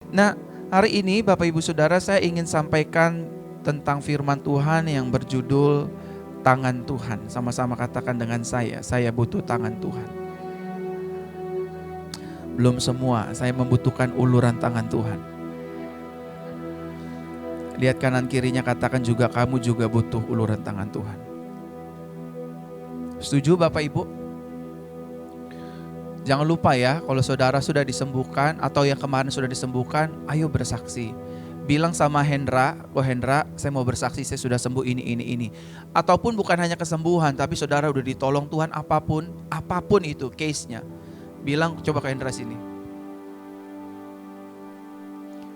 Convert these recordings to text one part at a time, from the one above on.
Nah, hari ini Bapak Ibu Saudara, saya ingin sampaikan tentang firman Tuhan yang berjudul tangan Tuhan. Sama-sama katakan dengan saya butuh tangan Tuhan. Belum semua, saya membutuhkan uluran tangan Tuhan. Lihat kanan kirinya, katakan juga kamu juga butuh uluran tangan Tuhan. Setuju Bapak Ibu? Jangan lupa ya, kalau saudara sudah disembuhkan atau yang kemarin sudah disembuhkan, ayo bersaksi. Bilang sama Hendra, Hendra, saya mau bersaksi, saya sudah sembuh ini. Ataupun bukan hanya kesembuhan, tapi saudara udah ditolong Tuhan apapun itu case-nya. Bilang, coba ke Hendra sini.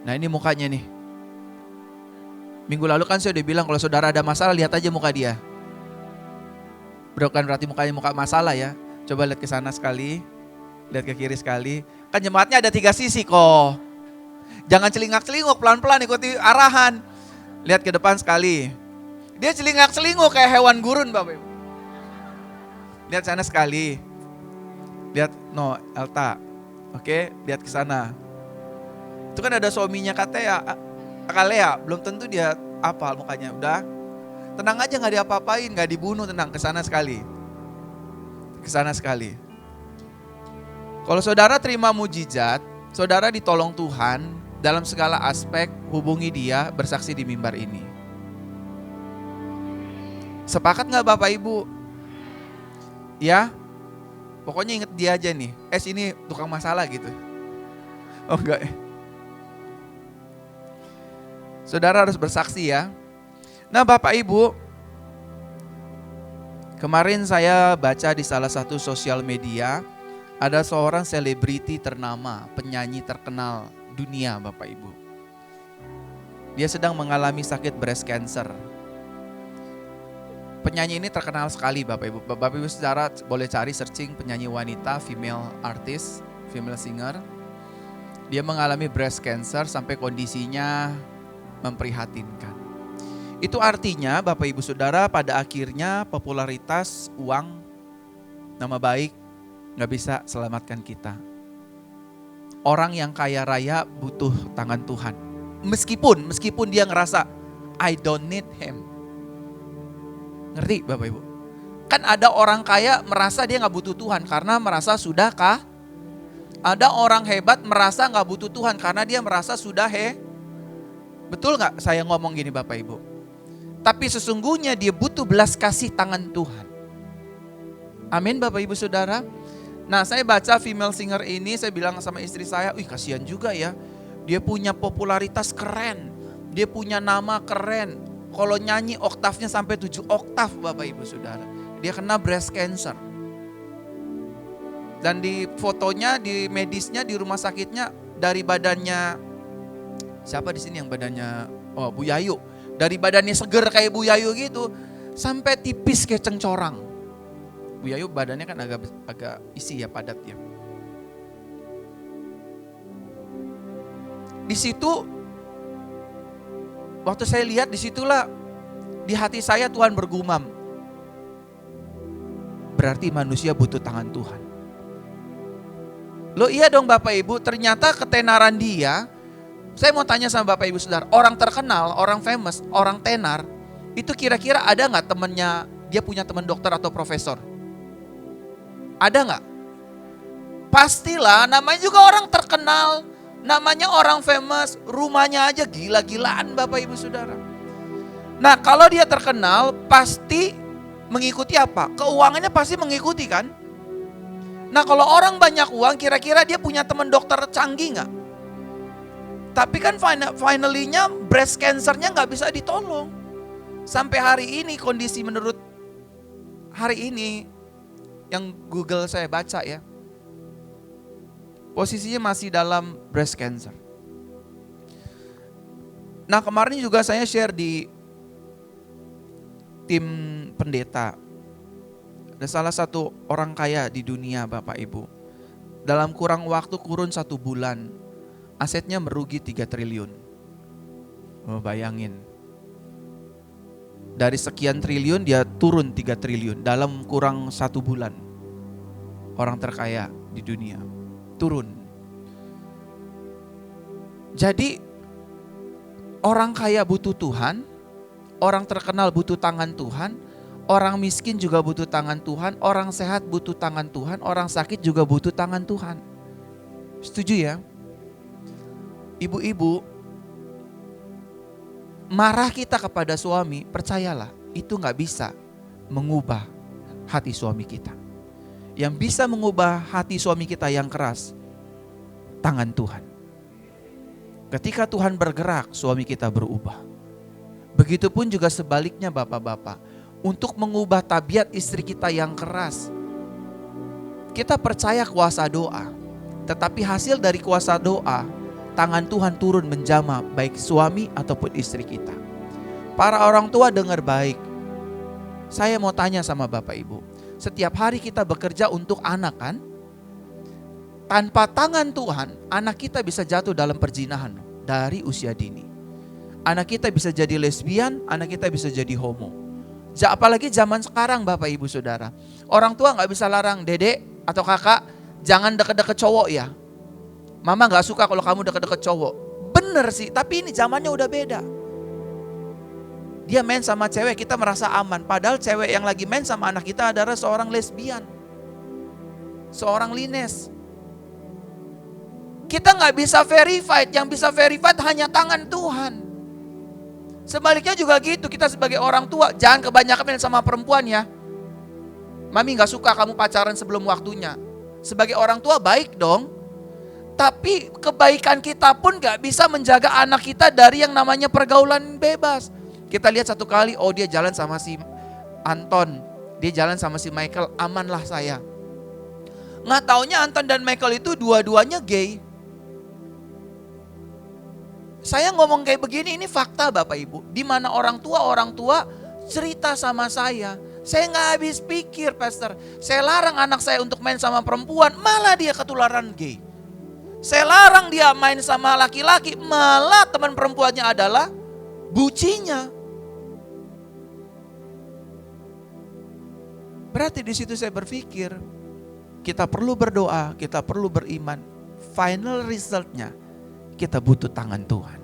Nah ini mukanya nih. Minggu lalu kan saya udah bilang kalau saudara ada masalah, lihat aja muka dia. Bukan berarti mukanya muka masalah ya. Coba lihat ke sana sekali. Lihat ke kiri sekali. Kan jemaatnya ada 3 sisi kok. Jangan celingak-celinguk, pelan-pelan ikuti arahan. Lihat ke depan sekali. Dia celingak-celinguk kayak hewan gurun Bapak Ibu. Lihat sana sekali. Lihat Elta. Oke, lihat ke sana. Itu kan ada suaminya Kalea, belum tentu dia hafal mukanya. Udah. Tenang aja, enggak diapa-apain, enggak dibunuh, tenang, ke sana sekali. Ke sana sekali. Kalau saudara terima mujizat, saudara ditolong Tuhan dalam segala aspek, hubungi dia, bersaksi di mimbar ini. Sepakat gak Bapak Ibu? Ya? Pokoknya inget dia aja nih. Ini tukang masalah gitu. Oh enggak. Saudara harus bersaksi ya. Nah Bapak Ibu, kemarin saya baca di salah satu sosial media, ada seorang selebriti ternama, penyanyi terkenal dunia Bapak Ibu. Dia sedang mengalami sakit breast cancer. Penyanyi ini terkenal sekali Bapak Ibu. Bapak Ibu saudara boleh cari searching penyanyi wanita, female artist, female singer. Dia mengalami breast cancer sampai kondisinya memprihatinkan. Itu artinya Bapak Ibu saudara, pada akhirnya popularitas, uang, nama baik gak bisa selamatkan kita. Orang yang kaya raya butuh tangan Tuhan. Meskipun dia ngerasa I don't need him. Ngerti Bapak Ibu? Kan ada orang kaya merasa dia gak butuh Tuhan karena merasa sudah kah? Ada orang hebat merasa gak butuh Tuhan karena dia merasa sudah Betul gak saya ngomong gini Bapak Ibu? Tapi sesungguhnya dia butuh belas kasih tangan Tuhan. Amin Bapak Ibu Saudara. Nah saya baca female singer ini, saya bilang sama istri saya, kasihan juga ya. Dia punya popularitas keren, dia punya nama keren. Kalau nyanyi oktavnya sampai 7 oktav Bapak Ibu Saudara. Dia kena breast cancer. Dan di fotonya, di medisnya, di rumah sakitnya, dari badannya, siapa di sini yang badannya, Bu Yayu. Dari badannya seger kayak Bu Yayu gitu, sampai tipis kayak cengcorang. Bu Yayu badannya kan agak isi ya, padat ya. Di situ, waktu saya lihat disitulah di hati saya Tuhan bergumam. Berarti manusia butuh tangan Tuhan. Loh iya dong Bapak Ibu, ternyata ketenaran dia. Saya mau tanya sama Bapak Ibu Saudara, orang terkenal, orang famous, orang tenar, itu kira-kira ada gak temennya, dia punya teman dokter atau profesor? Ada gak? Pastilah, namanya juga orang terkenal, namanya orang famous, rumahnya aja gila-gilaan Bapak Ibu Saudara. Nah kalau dia terkenal, pasti mengikuti apa? Keuangannya pasti mengikuti kan? Nah kalau orang banyak uang, kira-kira dia punya teman dokter canggih gak? Tapi kan finally-nya breast cancer-nya gak bisa ditolong. Sampai hari ini kondisi menurut hari ini yang Google saya baca ya, posisinya masih dalam breast cancer. Nah kemarin juga saya share di tim pendeta. Ada salah satu orang kaya di dunia Bapak Ibu. Dalam kurun 1 bulan, asetnya merugi 3 triliun. Bayangin. Dari sekian triliun dia turun 3 triliun dalam kurang 1 bulan. Orang terkaya di dunia turun. Jadi orang kaya butuh Tuhan, orang terkenal butuh tangan Tuhan, orang miskin juga butuh tangan Tuhan, orang sehat butuh tangan Tuhan, orang sakit juga butuh tangan Tuhan. Setuju ya? Ibu-ibu, marah kita kepada suami, percayalah itu gak bisa mengubah hati suami kita. Yang bisa mengubah hati suami kita yang keras, tangan Tuhan. Ketika Tuhan bergerak, suami kita berubah. Begitupun juga sebaliknya bapak-bapak. Untuk mengubah tabiat istri kita yang keras, kita percaya kuasa doa. Tetapi hasil dari kuasa doa, tangan Tuhan turun menjamah baik suami ataupun istri kita. Para orang tua dengar baik. Saya mau tanya sama Bapak Ibu. Setiap hari kita bekerja untuk anak kan? Tanpa tangan Tuhan, anak kita bisa jatuh dalam perzinahan dari usia dini. Anak kita bisa jadi lesbian, anak kita bisa jadi homo. Apalagi zaman sekarang Bapak Ibu Saudara. Orang tua gak bisa larang, dedek atau kakak, jangan deket-deket cowok ya. Mama gak suka kalau kamu deket-deket cowok. Bener sih, tapi ini zamannya udah beda. Dia main sama cewek, kita merasa aman. Padahal cewek yang lagi main sama anak kita adalah seorang lesbian. Seorang lines. Kita gak bisa verified, yang bisa verified hanya tangan Tuhan. Sebaliknya juga gitu, kita sebagai orang tua jangan kebanyakan main sama perempuan ya. Mami gak suka kamu pacaran sebelum waktunya. Sebagai orang tua baik dong. Tapi kebaikan kita pun gak bisa menjaga anak kita dari yang namanya pergaulan bebas. Kita lihat satu kali, oh dia jalan sama si Anton, dia jalan sama si Michael, amanlah saya. Nggak taunya Anton dan Michael itu dua-duanya gay. Saya ngomong kayak begini, ini fakta Bapak Ibu. Di mana orang tua cerita sama saya nggak habis pikir, Pastor. Saya larang anak saya untuk main sama perempuan, malah dia ketularan gay. Saya larang dia main sama laki-laki, malah teman perempuannya adalah bucinya. Berarti di situ saya berpikir, kita perlu berdoa, kita perlu beriman. Final resultnya, kita butuh tangan Tuhan.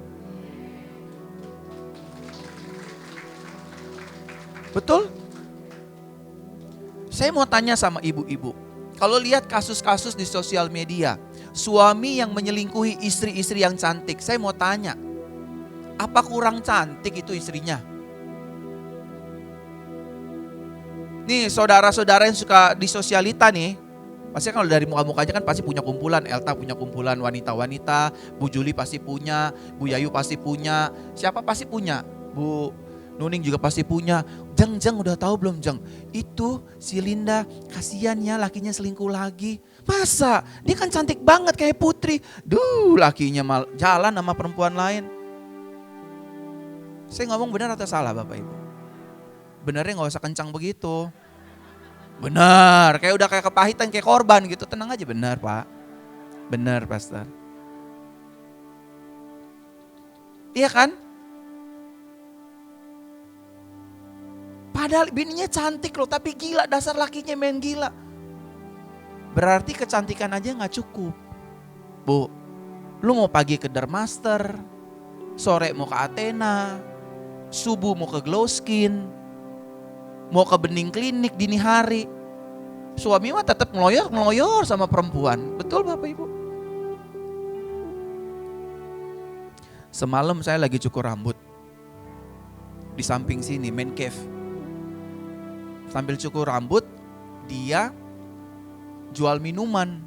Betul? Saya mau tanya sama ibu-ibu. Kalau lihat kasus-kasus di sosial media, suami yang menyelingkuhi istri-istri yang cantik, saya mau tanya, apa kurang cantik itu istrinya? Nih saudara-saudara yang suka di sosialita nih, pasti kalau dari muka-mukanya kan pasti punya kumpulan. Elta punya kumpulan wanita-wanita, Bu Juli pasti punya, Bu Yayu pasti punya, siapa pasti punya, Bu Nuning juga pasti punya. Jeng udah tahu belum Jeng? Itu si Linda, kasihan ya lakinya selingkuh lagi. Masa? Dia kan cantik banget kayak putri. Duh, lakinya jalan sama perempuan lain. Saya ngomong benar atau salah Bapak Ibu? Benernya gak usah kencang begitu. Benar, kayak udah kayak kepahitan, kayak korban gitu. Tenang aja, benar Pak. Benar Pastor. Iya kan? Padahal bininya cantik loh, tapi gila, dasar lakinya main gila. Berarti kecantikan aja gak cukup. Bu, lu mau pagi ke Dermaster, sore mau ke Athena, subuh mau ke Glow Skin, mau ke Bening Klinik dini hari. Suami mah tetap ngeloyor sama perempuan. Betul Bapak Ibu? Semalam saya lagi cukur rambut. Di samping sini, main cave. Sambil cukur rambut, dia jual minuman.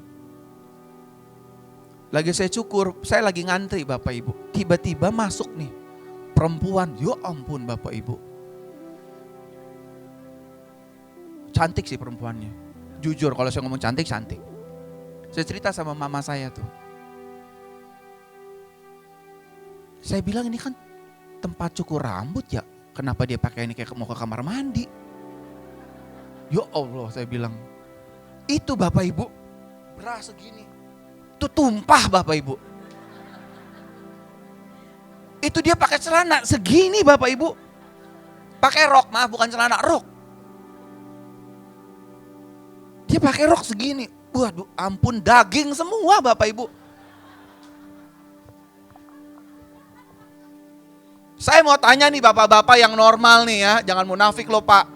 Lagi saya cukur, saya lagi ngantri Bapak Ibu. Tiba-tiba masuk nih perempuan, ya ampun Bapak Ibu. Cantik sih perempuannya. Jujur kalau saya ngomong cantik. Saya cerita sama mama saya tuh. Saya bilang ini kan tempat cukur rambut ya. Kenapa dia pakai ini kayak mau ke kamar mandi? Ya Allah saya bilang. Itu Bapak Ibu beras segini. Itu tumpah Bapak Ibu. Itu dia pakai celana segini Bapak Ibu. Pakai rok, maaf bukan celana, rok. Dia pakai rok segini. Waduh ampun, daging semua Bapak Ibu. Saya mau tanya nih bapak-bapak yang normal nih ya, jangan munafik loh Pak.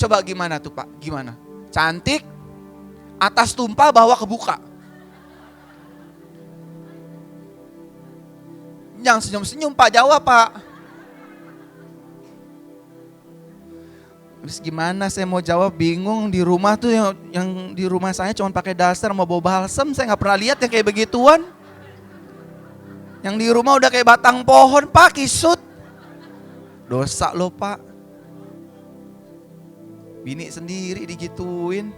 Coba gimana tuh Pak? Gimana? Cantik, atas tumpah, bawah kebuka. Yang senyum-senyum Pak, jawab Pak. Terus gimana saya mau jawab, bingung. Di rumah tuh yang di rumah saya cuma pakai daster mau bawa balsem, saya nggak pernah lihat yang kayak begituan. Yang di rumah udah kayak batang pohon Pak, kisut. Dosa loh Pak. Bini sendiri digituin.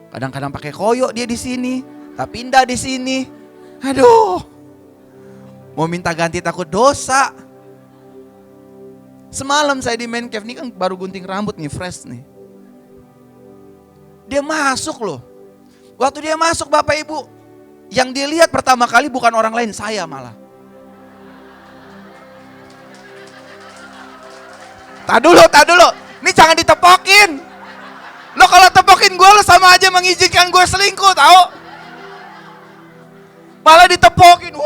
Kadang-kadang pakai koyo dia di sini, tak pindah di sini. Aduh. Mau minta ganti takut dosa. Semalam saya di main cave, ini kan baru gunting rambut nih, fresh nih. Dia masuk loh. Waktu dia masuk Bapak Ibu, yang dia lihat pertama kali bukan orang lain, saya malah. Tak dulu. Ini jangan ditepokin. Lo kalau tepokin gue, lo sama aja mengizinkan gue selingkuh, tahu? Malah ditepokin.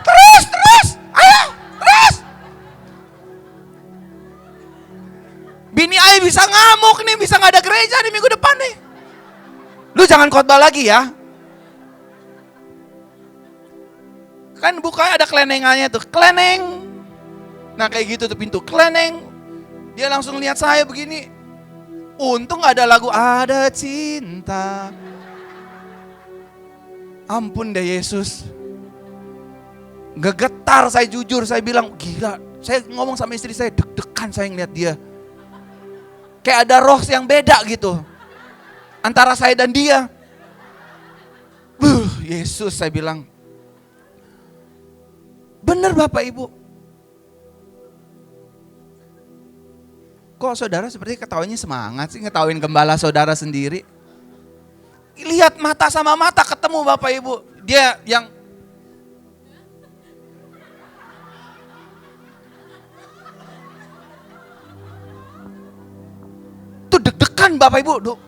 Terus. Ayo, terus. Bini ayah bisa ngamuk nih, bisa gak ada gereja di minggu depan nih. Lu jangan khotbah lagi ya. Kan bukanya ada kelenengannya tuh, keleneng. Nah kayak gitu tuh pintu, keleneng. Dia langsung lihat saya begini. Untung gak ada lagu Ada Cinta. Ampun deh Yesus. Gegetar saya, jujur saya bilang, gila. Saya ngomong sama istri saya, deg-degan saya ngeliat dia. Kayak ada roh yang beda gitu antara saya dan dia. Yesus, saya bilang. Bener Bapak Ibu. Kok saudara seperti ketawanya semangat sih ngetawain gembala saudara sendiri. Lihat mata sama mata ketemu Bapak Ibu. Dia yang tuh deg-degan Bapak Ibu.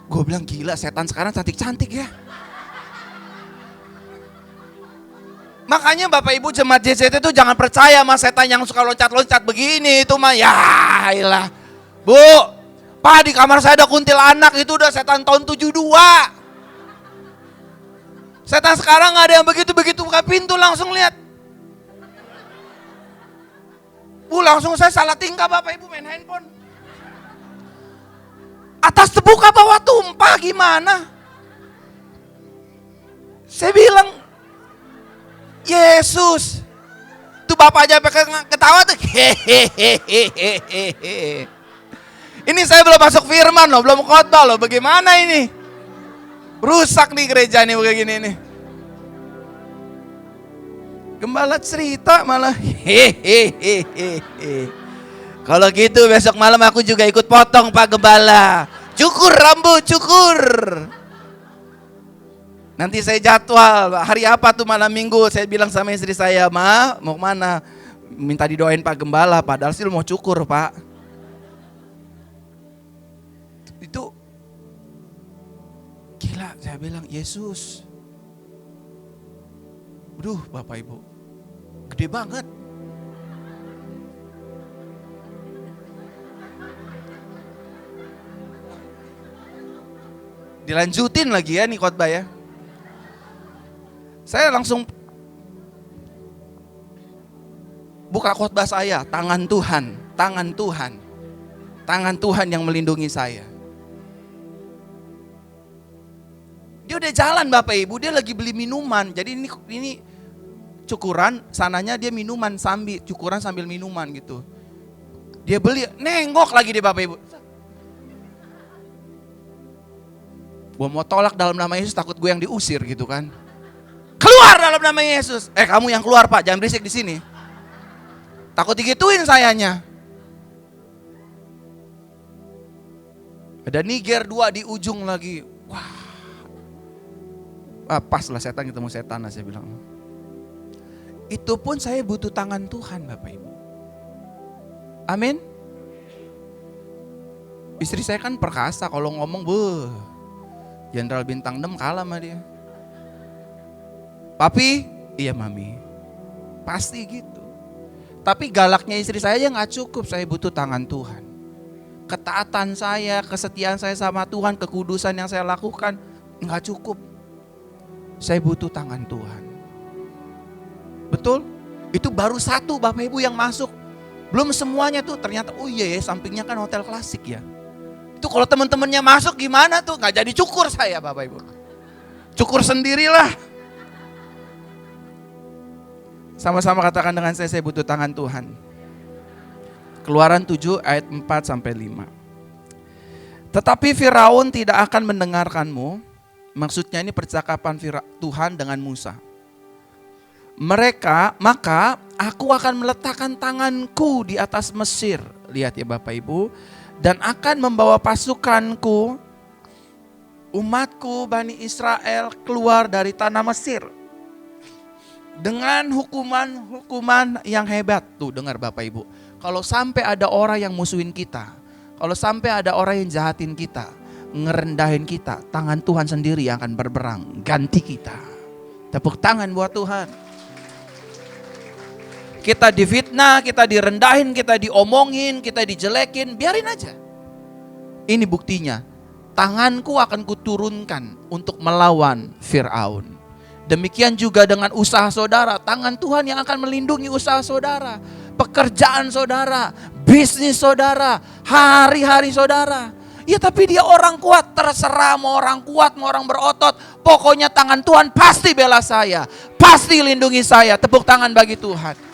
Gue bilang gila, setan sekarang cantik-cantik ya. Makanya Bapak Ibu jemaat JCT itu jangan percaya sama setan yang suka loncat-loncat begini. Itu mah ya ilah. Bu, Pak di kamar saya ada kuntilanak, itu udah setan tahun 72. Setan sekarang gak ada yang begitu-begitu buka pintu langsung lihat. Bu, langsung saya salah tingkah Bapak Ibu main handphone. Atas terbuka bawah tumpah gimana? Saya bilang, Yesus. Tuh Bapak aja pakai ketawa tuh. Hehehe. Ini saya belum masuk firman loh, belum khotbah loh. Bagaimana ini? Rusak nih gereja nih kayak gini nih. Gembala cerita malah. Hehehe. Kalau gitu besok malam aku juga ikut potong Pak Gembala. Cukur rambut, cukur. Nanti saya jadwal, hari apa tuh malam minggu. Saya bilang sama istri saya, Ma, mau kemana? Minta didoain Pak Gembala, padahal sih mau cukur Pak. Itu gila, saya bilang, Yesus. Aduh Bapak Ibu, gede banget. Dilanjutin lagi ya nih khotbah ya. Saya langsung buka khotbah saya, tangan Tuhan, tangan Tuhan. Tangan Tuhan yang melindungi saya. Dia udah jalan Bapak Ibu, dia lagi beli minuman. Jadi ini cukuran, sananya dia minuman sambil cukuran sambil minuman gitu. Dia beli, nengok lagi dia Bapak Ibu. Gue mau tolak dalam nama Yesus, takut gue yang diusir gitu kan. Keluar dalam nama Yesus. Kamu yang keluar Pak, jangan berisik di sini. Takut digituin sayanya. Ada Niger 2 di ujung lagi. Wah, pas lah setan ketemu setan lah saya bilang. Itu pun saya butuh tangan Tuhan Bapak Ibu. Amin. Istri saya kan perkasa, kalau ngomong Jenderal bintang 6 kalah sama dia. Papi, iya mami. Pasti gitu. Tapi galaknya istri saya nggak cukup, saya butuh tangan Tuhan. Ketaatan saya, kesetiaan saya sama Tuhan, kekudusan yang saya lakukan nggak cukup. Saya butuh tangan Tuhan. Betul? Itu baru satu Bapak Ibu yang masuk. Belum semuanya tuh, ternyata oh iya ya, sampingnya kan hotel klasik ya. Itu kalau teman-temannya masuk gimana tuh? Nggak jadi cukur saya Bapak Ibu. Cukur sendirilah. Sama-sama katakan dengan saya butuh tangan Tuhan. Keluaran 7 ayat 4-5. Tetapi Firaun tidak akan mendengarkanmu. Maksudnya ini percakapan Tuhan dengan Musa. Maka aku akan meletakkan tanganku di atas Mesir. Lihat ya Bapak Ibu. Dan akan membawa pasukanku, umatku Bani Israel keluar dari tanah Mesir. Dengan hukuman yang hebat. Tuh dengar Bapak Ibu. Kalau sampai ada orang yang musuhin kita, kalau sampai ada orang yang jahatin kita, ngerendahin kita, tangan Tuhan sendiri yang akan berperang, ganti kita. Tepuk tangan buat Tuhan. Kita difitnah, kita direndahin, kita diomongin, kita dijelekin, biarin aja. Ini buktinya, tanganku akan kuturunkan untuk melawan Firaun. Demikian juga dengan usaha saudara, tangan Tuhan yang akan melindungi usaha saudara, pekerjaan saudara, bisnis saudara, hari-hari saudara. Ya tapi dia orang kuat, terserah mau orang kuat, mau orang berotot. Pokoknya tangan Tuhan pasti bela saya, pasti lindungi saya. Tepuk tangan bagi Tuhan.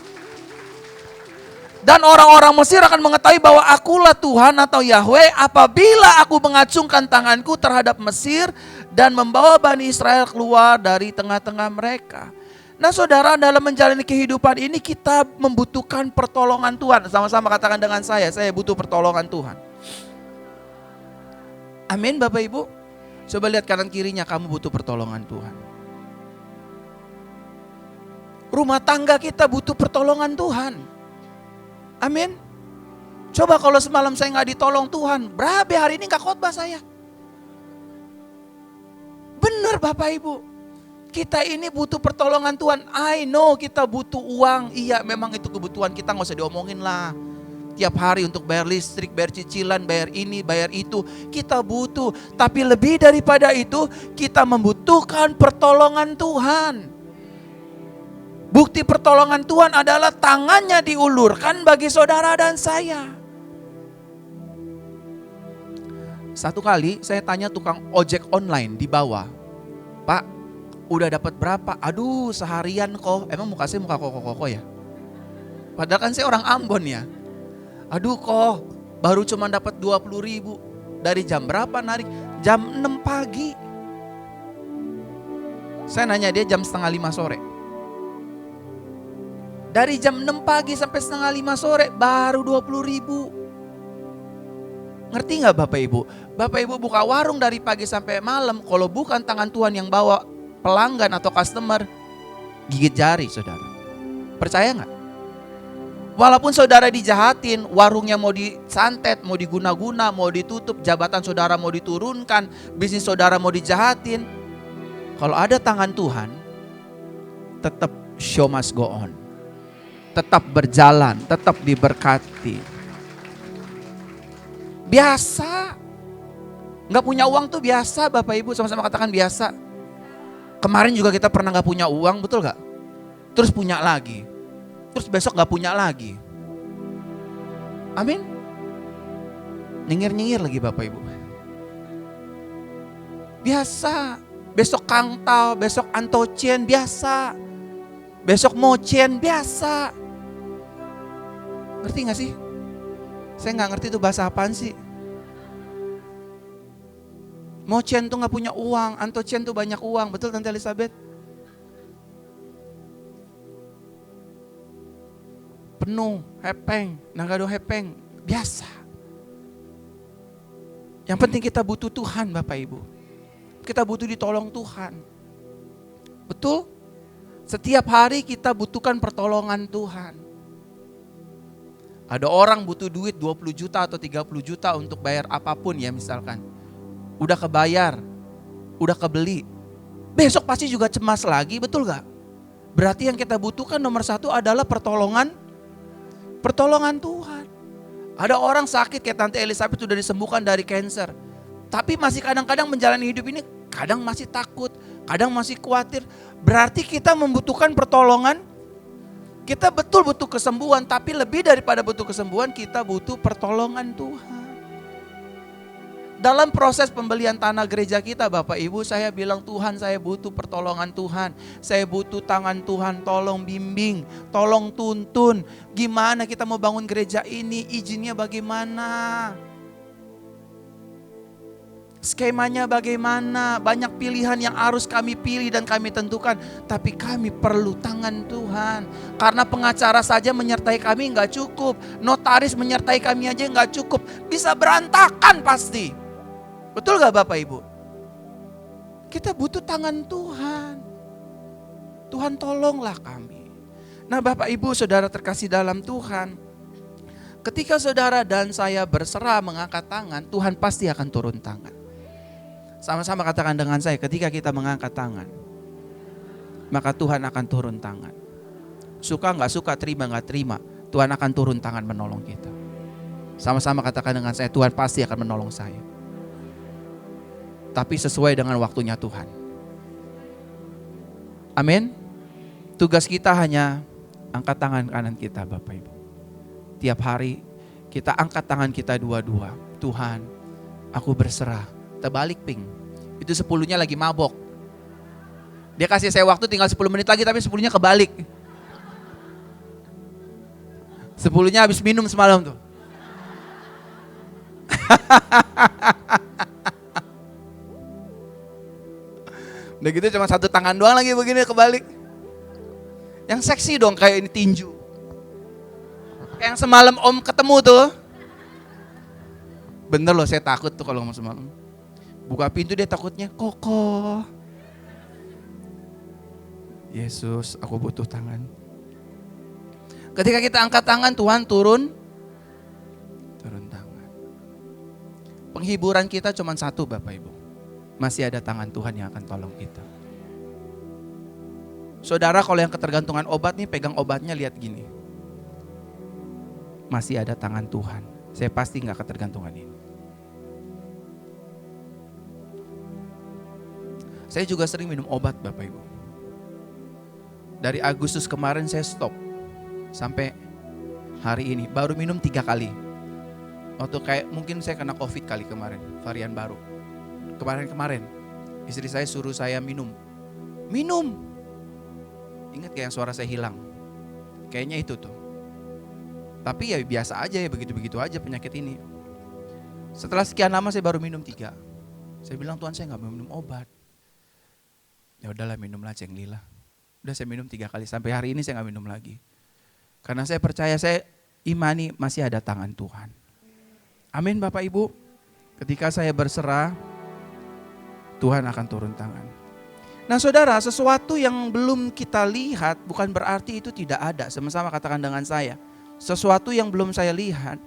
Dan orang-orang Mesir akan mengetahui bahwa akulah Tuhan atau Yahweh apabila aku mengacungkan tanganku terhadap Mesir dan membawa Bani Israel keluar dari tengah-tengah mereka. Nah saudara, dalam menjalani kehidupan ini kita membutuhkan pertolongan Tuhan. Sama-sama katakan dengan saya butuh pertolongan Tuhan. Amin Bapak Ibu. Coba lihat kanan kirinya, kamu butuh pertolongan Tuhan. Rumah tangga kita butuh pertolongan Tuhan. Amin. Coba kalau semalam saya gak ditolong Tuhan, berapa hari ini gak khotbah saya? Benar Bapak Ibu. Kita ini butuh pertolongan Tuhan. I know kita butuh uang. Iya memang itu kebutuhan kita, gak usah diomongin lah. Tiap hari untuk bayar listrik, bayar cicilan, bayar ini, bayar itu. Kita butuh. Tapi lebih daripada itu, kita membutuhkan pertolongan Tuhan. Bukti pertolongan Tuhan adalah tangannya diulurkan bagi saudara dan saya. Satu kali saya tanya tukang ojek online di bawah. Pak, udah dapat berapa? Aduh seharian kok. Emang muka saya muka koko-koko ya? Padahal kan saya orang Ambon ya. Aduh kok baru cuma dapat 20.000. Dari jam berapa narik? Jam 6 pagi. Saya nanya dia jam setengah 5 sore. Dari jam 6 pagi sampai setengah 5 sore baru 20.000. Ngerti gak Bapak Ibu? Bapak Ibu buka warung dari pagi sampai malam, kalau bukan tangan Tuhan yang bawa pelanggan atau customer, gigit jari saudara. Percaya gak? Walaupun saudara dijahatin, warungnya mau disantet, mau diguna-guna, mau ditutup, jabatan saudara mau diturunkan, bisnis saudara mau dijahatin. Kalau ada tangan Tuhan, tetap show must go on. Tetap berjalan, tetap diberkati. Biasa. Gak punya uang tuh biasa Bapak Ibu, sama-sama katakan biasa. Kemarin juga kita pernah gak punya uang, betul gak? Terus punya lagi. Terus besok gak punya lagi. Amin. Nyengir-nyengir lagi Bapak Ibu. Biasa. Besok kangtau, besok antocien, biasa. Besok mocien, biasa. Ngerti gak sih? Saya gak ngerti itu bahasa apaan sih. Mocien tuh gak punya uang, antocien tuh banyak uang. Betul Tante Elizabeth? Penuh, hepeng, nagado hepeng, biasa. Yang penting kita butuh Tuhan Bapak Ibu. Kita butuh ditolong Tuhan. Betul? Setiap hari kita butuhkan pertolongan Tuhan. Ada orang butuh duit 20 juta atau 30 juta untuk bayar apapun ya misalkan. Udah kebayar, udah kebeli. Besok pasti juga cemas lagi, betul gak? Berarti yang kita butuhkan nomor satu adalah pertolongan Tuhan. Ada orang sakit kayak Tante Elizabeth sudah disembuhkan dari cancer. Tapi masih kadang-kadang menjalani hidup ini, kadang masih takut, kadang masih khawatir. Berarti kita membutuhkan pertolongan. Kita betul butuh kesembuhan, tapi lebih daripada butuh kesembuhan, kita butuh pertolongan Tuhan. Dalam proses pembelian tanah gereja kita, Bapak Ibu, saya bilang, Tuhan, saya butuh pertolongan Tuhan. Saya butuh tangan Tuhan, tolong bimbing, tolong tuntun. Gimana kita mau bangun gereja ini, izinnya bagaimana? Skemanya bagaimana? Banyak pilihan yang harus kami pilih dan kami tentukan. Tapi kami perlu tangan Tuhan. Karena pengacara saja menyertai kami nggak cukup. Notaris menyertai kami aja nggak cukup. Bisa berantakan pasti. Betul gak Bapak Ibu? Kita butuh tangan Tuhan. Tuhan tolonglah kami. Nah Bapak Ibu saudara terkasih dalam Tuhan, ketika saudara dan saya berserah mengangkat tangan, Tuhan pasti akan turun tangan. Sama-sama katakan dengan saya, ketika kita mengangkat tangan, maka Tuhan akan turun tangan. Suka gak suka, terima gak terima, Tuhan akan turun tangan menolong kita. Sama-sama katakan dengan saya, Tuhan pasti akan menolong saya. Tapi sesuai dengan waktunya Tuhan. Amin. Tugas kita hanya angkat tangan kanan kita Bapak Ibu. Tiap hari kita angkat tangan kita dua-dua. Tuhan, aku berserah. Terbalik ping. Itu 10-nya lagi mabok. Dia kasih saya waktu tinggal 10 menit lagi, tapi 10-nya kebalik. 10-nya habis minum semalam tuh. Udah gitu cuma satu tangan doang lagi begini kebalik. Yang seksi dong kayak ini tinju. Yang semalam Om ketemu tuh. Bener loh, saya takut tuh kalau ngomong semalam. Buka pintu dia takutnya, Koko. Yesus, aku butuh tangan. Ketika kita angkat tangan, Tuhan turun tangan. Penghiburan kita cuma satu Bapak Ibu. Masih ada tangan Tuhan yang akan tolong kita. Saudara kalau yang ketergantungan obat nih, pegang obatnya lihat gini. Masih ada tangan Tuhan. Saya pasti gak ketergantungan ini. Saya juga sering minum obat Bapak Ibu. Dari Agustus kemarin saya stop. Sampai hari ini. Baru minum 3 kali. Waktu kayak mungkin saya kena COVID kali kemarin. Varian baru. Kemarin istri saya suruh saya minum. Ingat kayak yang suara saya hilang. Kayaknya itu tuh. Tapi ya biasa aja ya, begitu-begitu aja penyakit ini. Setelah sekian lama saya baru minum 3. Saya bilang, Tuhan saya gak mau minum obat. Ya udahlah, minumlah Cenglila. Udah saya minum 3 kali, sampai hari ini saya gak minum lagi. Karena saya percaya, saya imani masih ada tangan Tuhan. Amin Bapak Ibu. Ketika saya berserah, Tuhan akan turun tangan. Nah saudara, sesuatu yang belum kita lihat bukan berarti itu tidak ada. Sama-sama katakan dengan saya. Sesuatu yang belum saya lihat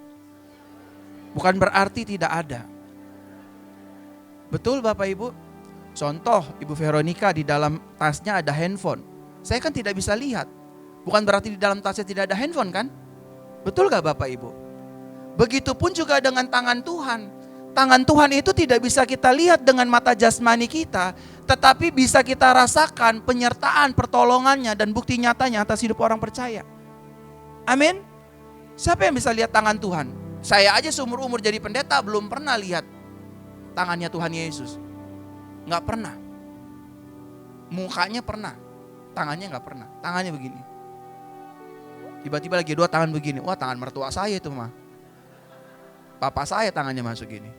bukan berarti tidak ada. Betul Bapak Ibu? Contoh, Ibu Veronica di dalam tasnya ada handphone. Saya kan tidak bisa lihat. Bukan berarti di dalam tasnya tidak ada handphone kan? Betul gak Bapak Ibu? Begitupun juga dengan tangan Tuhan. Tangan Tuhan itu tidak bisa kita lihat dengan mata jasmani kita, tetapi bisa kita rasakan penyertaan, pertolongannya dan bukti nyatanya atas hidup orang percaya. Amin. Siapa yang bisa lihat tangan Tuhan? Saya aja seumur-umur jadi pendeta belum pernah lihat tangannya Tuhan Yesus. Gak pernah. Mukanya pernah, tangannya gak pernah. Tangannya begini. Tiba-tiba lagi 2 tangan begini. Wah, tangan mertua saya itu mah. Papa saya tangannya masuk gini.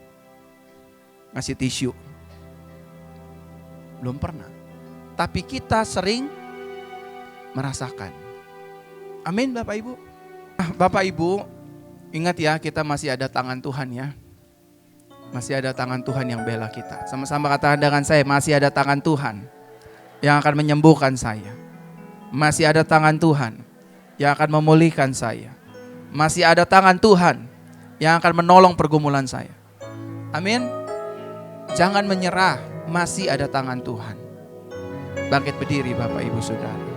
Ngasih tisu. Belum pernah. Tapi kita sering merasakan. Amin Bapak Ibu. Bapak Ibu, ingat ya, kita masih ada tangan Tuhan ya. Masih ada tangan Tuhan yang bela kita. Sama-sama katakan dengan saya, masih ada tangan Tuhan yang akan menyembuhkan saya. Masih ada tangan Tuhan yang akan memulihkan saya. Masih ada tangan Tuhan yang akan menolong pergumulan saya. Amin. Jangan menyerah, masih ada tangan Tuhan. Bangkit berdiri Bapak Ibu Saudara.